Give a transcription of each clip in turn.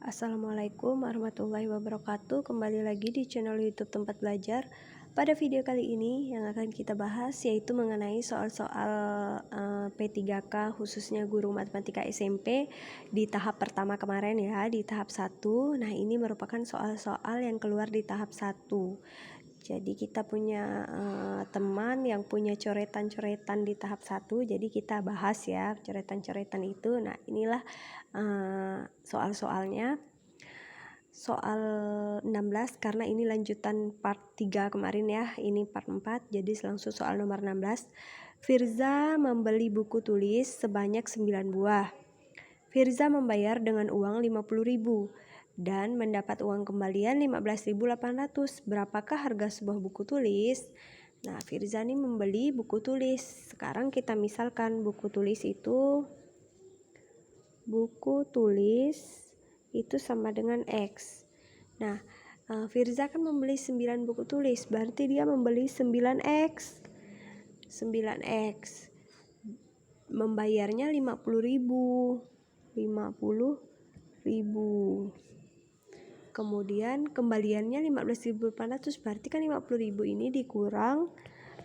Assalamualaikum warahmatullahi wabarakatuh. Kembali lagi di channel YouTube Tempat Belajar. Pada video kali ini yang akan kita bahas yaitu mengenai soal-soal P3K khususnya guru matematika SMP di tahap pertama kemarin ya, di tahap 1. Nah, ini merupakan soal-soal yang keluar di tahap 1. Jadi kita punya teman yang punya coretan-coretan di tahap 1, jadi kita bahas ya coretan-coretan itu. Nah, inilah soal-soalnya. Soal 16 karena ini lanjutan part 3 kemarin ya, ini part 4, jadi langsung soal nomor 16. Firza membeli buku tulis sebanyak 9 buah. Firza membayar dengan uang 50.000 dan mendapat uang kembalian 15.800. Berapakah harga sebuah buku tulis? Nah, Firza ini membeli buku tulis. Sekarang kita misalkan buku tulis itu sama dengan X. Nah, Firza kan membeli 9 buku tulis, berarti dia membeli 9X. 9X. Membayarnya 50.000. Kemudian kembaliannya 15.800, berarti kan 50.000 ini dikurang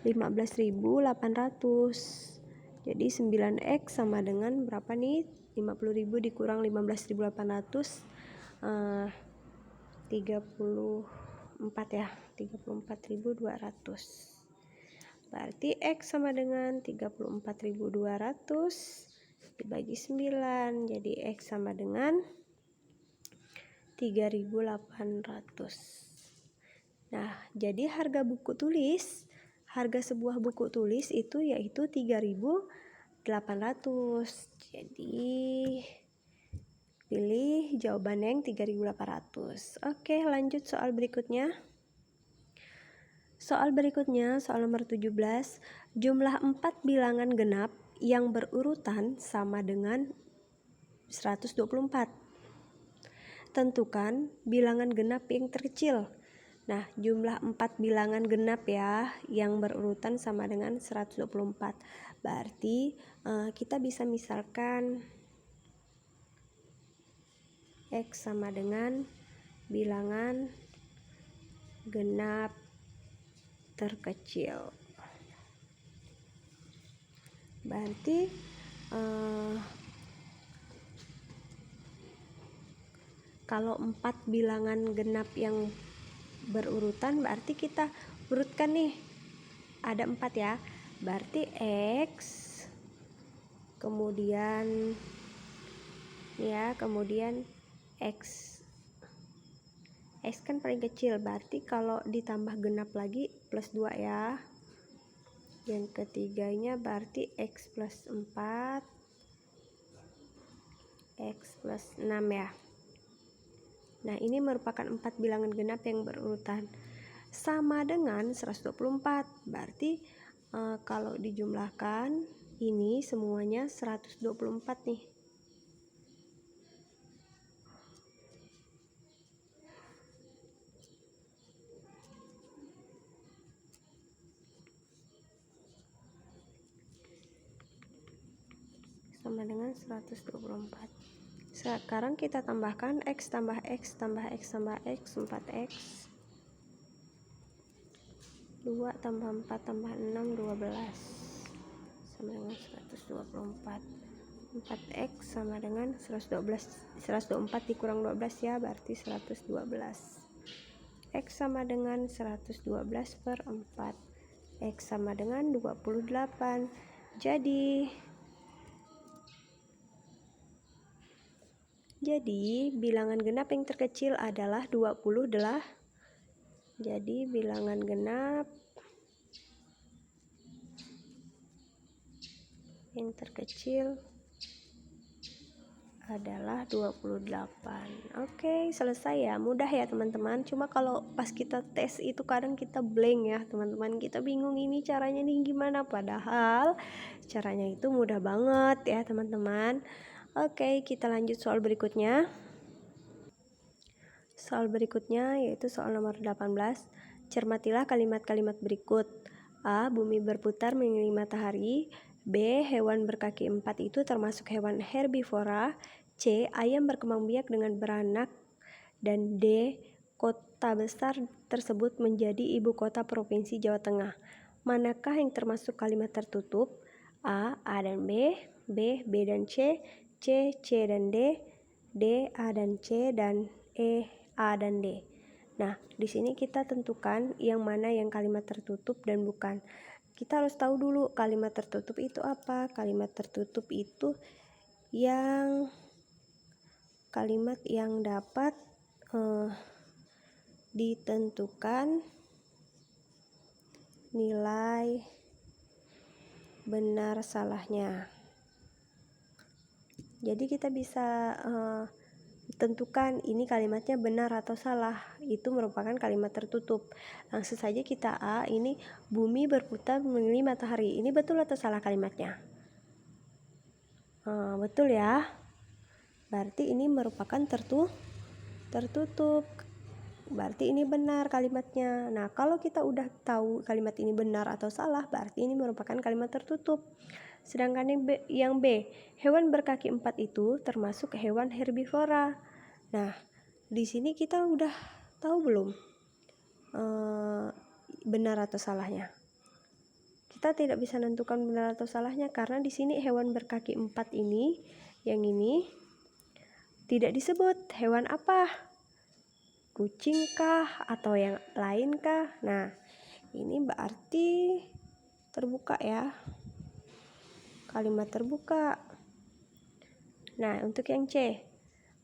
15.800. Jadi 9X sama dengan berapa nih? 50.000 dikurang 15.800, 34 ya, 34.200. Berarti X sama dengan 34.200 dibagi 9, jadi X sama dengan 3.800. Nah, jadi harga sebuah buku tulis itu yaitu 3.800. Jadi pilih jawaban yang 3.800. Oke, lanjut soal berikutnya. Soal berikutnya, soal nomor 17. Jumlah 4 bilangan genap yang berurutan sama dengan 124. Tentukan bilangan genap yang terkecil. Nah, jumlah 4 bilangan genap ya yang berurutan sama dengan 124. Berarti kita bisa misalkan X sama dengan bilangan genap terkecil. Berarti kalau 4 bilangan genap yang berurutan berarti kita urutkan nih, ada 4 ya, berarti X kemudian X kan paling kecil, berarti kalau ditambah genap lagi plus 2 ya. Yang ketiganya berarti X plus 4, X plus 6 ya. Nah, ini merupakan 4 bilangan genap yang berurutan sama dengan 124. Berarti kalau dijumlahkan ini semuanya 124 nih. Sama dengan 124. Sekarang kita tambahkan X tambah X tambah X tambah X, 4X. 2 tambah 4 tambah 6, 12. Sama dengan 124. 4X sama dengan 124 dikurang 12 ya, berarti 112. X sama dengan 112 per 4. X sama dengan 28. Jadi bilangan genap yang terkecil adalah 20 adalah. Jadi bilangan genap yang terkecil adalah 28. Oke, selesai ya. Mudah ya teman-teman. Cuma kalau pas kita tes itu kadang kita blank ya teman-teman. Kita bingung ini caranya nih gimana. Padahal caranya itu mudah banget ya teman-teman. Oke, kita lanjut soal berikutnya. Soal berikutnya yaitu soal nomor 18. Cermatilah kalimat-kalimat berikut. A. Bumi berputar mengelilingi matahari. B. Hewan berkaki 4 itu termasuk hewan herbivora. C. Ayam berkembang biak dengan beranak. Dan D. Kota besar tersebut menjadi ibu kota Provinsi Jawa Tengah. Manakah yang termasuk kalimat tertutup? A dan B, B dan C dan D, A dan C, dan E, A dan D. Nah, di sini kita tentukan yang mana yang kalimat tertutup dan bukan. Kita harus tahu dulu kalimat tertutup itu apa. Kalimat tertutup itu kalimat yang dapat ditentukan nilai benar salahnya. Jadi kita bisa tentukan ini kalimatnya benar atau salah. Itu merupakan kalimat tertutup. Langsung saja kita A, ini bumi berputar mengelilingi matahari. Ini betul atau salah kalimatnya? Betul ya. Berarti ini merupakan tertutup. Berarti ini benar kalimatnya. Nah, kalau kita udah tahu kalimat ini benar atau salah, berarti ini merupakan kalimat tertutup. Sedangkan yang B, hewan berkaki 4 itu termasuk hewan herbivora. Nah, di sini kita udah tahu belum benar atau salahnya? Kita tidak bisa menentukan benar atau salahnya karena di sini hewan berkaki 4 ini, yang ini tidak disebut hewan apa. Kucing kah atau yang lain kah? Nah, ini berarti terbuka ya. Kalimat terbuka. Nah, untuk yang C,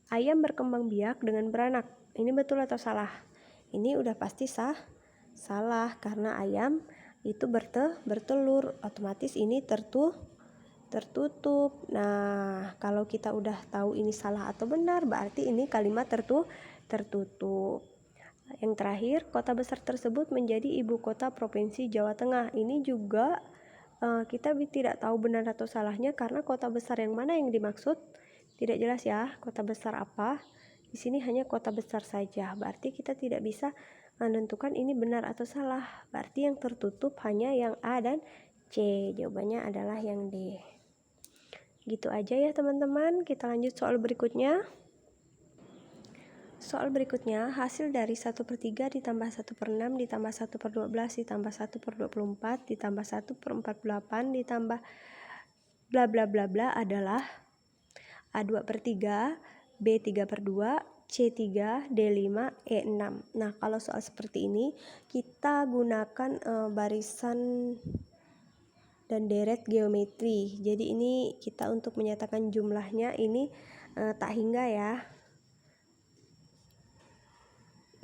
ayam berkembang biak dengan beranak. Ini betul atau salah? Ini udah pasti salah karena ayam itu bertelur, otomatis ini tertutup. Nah, kalau kita udah tahu ini salah atau benar, berarti ini kalimat tertutup. Yang terakhir, kota besar tersebut menjadi ibu kota Provinsi Jawa Tengah. Ini juga kita tidak tahu benar atau salahnya karena kota besar yang mana yang dimaksud tidak jelas ya. Kota besar apa? Di sini hanya kota besar saja. Berarti kita tidak bisa menentukan ini benar atau salah. Berarti yang tertutup hanya yang A dan C. Jawabannya adalah yang D. Gitu aja ya teman-teman. Kita lanjut soal berikutnya. Soal berikutnya, hasil dari 1/3 ditambah 1/6 ditambah 1/12 ditambah 1/24 ditambah 1/48 ditambah bla bla bla bla adalah A 2/3, B 3/2, C3, D5, E6. Nah, kalau soal seperti ini, kita gunakan barisan dan deret geometri. Jadi ini kita untuk menyatakan jumlahnya ini tak hingga ya.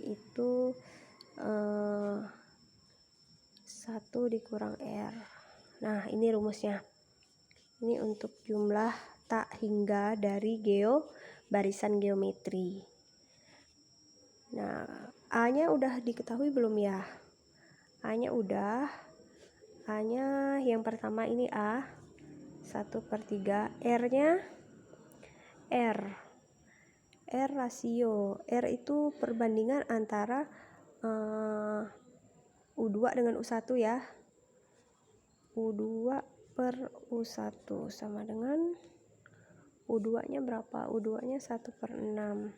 Itu 1 dikurang R. Nah, ini rumusnya. Ini untuk jumlah tak hingga dari barisan geometri. Nah, A-nya udah diketahui belum ya? A-nya udah. A-nya yang pertama ini A 1/3. R-nya R rasio. R itu perbandingan antara U2 dengan U1 ya. U2 per U1 sama dengan U2 nya berapa? U2 nya 1/6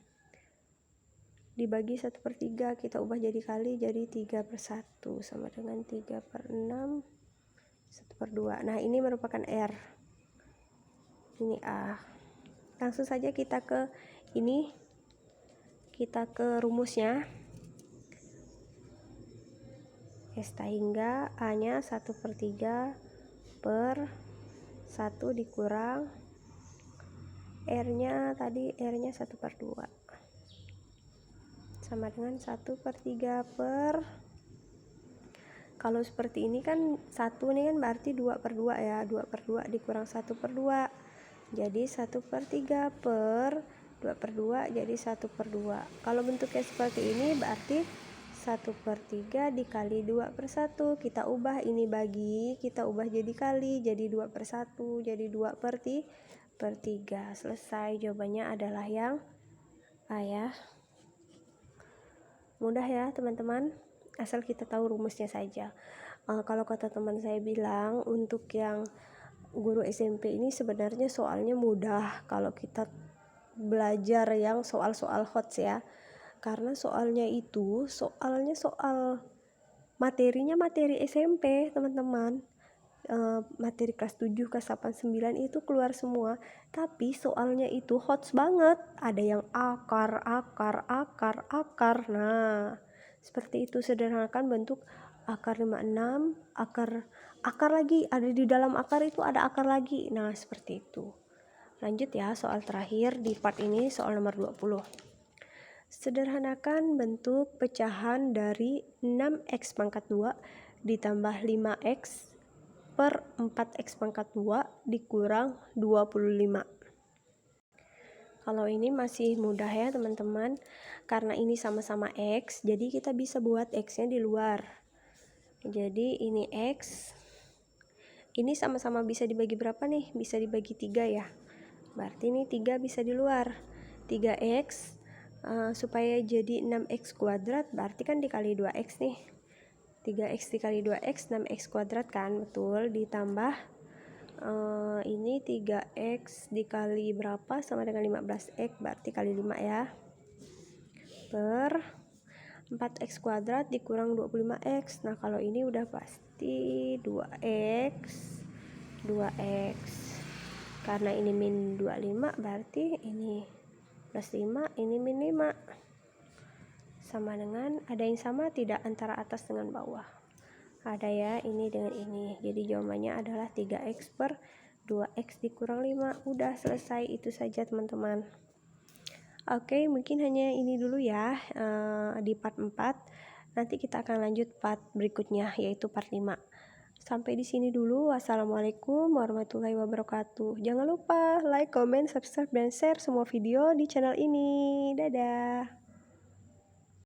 dibagi 1/3, kita ubah jadi kali, jadi 3/1 sama dengan 3/6 1/2. Nah, ini merupakan R, ini A. Langsung saja kita ke rumusnya. S tak hingga A nya 1/3 per 1 dikurang R nya 1/2 sama dengan 1/3 per, kalau seperti ini kan 1 ini kan berarti 2/2 ya, 2/2 dikurang 1/2 jadi 1/3 per 2/2 jadi 1/2. Kalau bentuknya seperti ini berarti 1/3 dikali 2/1, kita ubah ini bagi, kita ubah jadi kali, jadi 2/1 jadi 2/3. Selesai, jawabannya adalah yang A ya. Mudah ya teman-teman, asal kita tahu rumusnya saja. Kalau kata teman saya bilang, untuk yang guru SMP ini sebenarnya soalnya mudah kalau kita belajar yang soal-soal HOTS ya, karena soalnya materinya materi SMP teman-teman. Materi kelas 7, kelas 8, 9 itu keluar semua, tapi soalnya itu HOTS banget, ada yang akar. Nah, seperti itu. Sederhanakan bentuk akar 56, akar lagi, ada di dalam akar itu ada akar lagi. Nah, seperti itu. Lanjut ya, soal terakhir di part ini, soal nomor 20. Sederhanakan bentuk pecahan dari 6x pangkat 2 ditambah 5x per 4x pangkat 2 dikurang 25. Kalau ini masih mudah ya teman-teman, karena ini sama-sama x, jadi kita bisa buat x-nya di luar. Jadi ini x, ini sama-sama bisa dibagi berapa nih? Bisa dibagi 3 ya, berarti ini 3 bisa di luar. 3x supaya jadi 6x kuadrat, berarti kan dikali 2x nih. 3x dikali 2x 6x kuadrat kan, betul. Ditambah ini 3x dikali berapa sama dengan 15x, berarti kali 5 ya, per 4x kuadrat dikurang 25x. Nah, kalau ini udah pasti 2x karena ini min 25, berarti ini plus 5, ini min 5, sama dengan, ada yang sama tidak antara atas dengan bawah? Ada ya, ini dengan ini. Jadi jawabannya adalah 3x per 2x dikurang 5. Udah selesai, itu saja teman-teman. Oke, mungkin hanya ini dulu ya di part 4. Nanti kita akan lanjut part berikutnya, yaitu part 5. Sampai di sini dulu. Wassalamualaikum warahmatullahi wabarakatuh. Jangan lupa like, comment, subscribe, dan share semua video di channel ini. Dadah.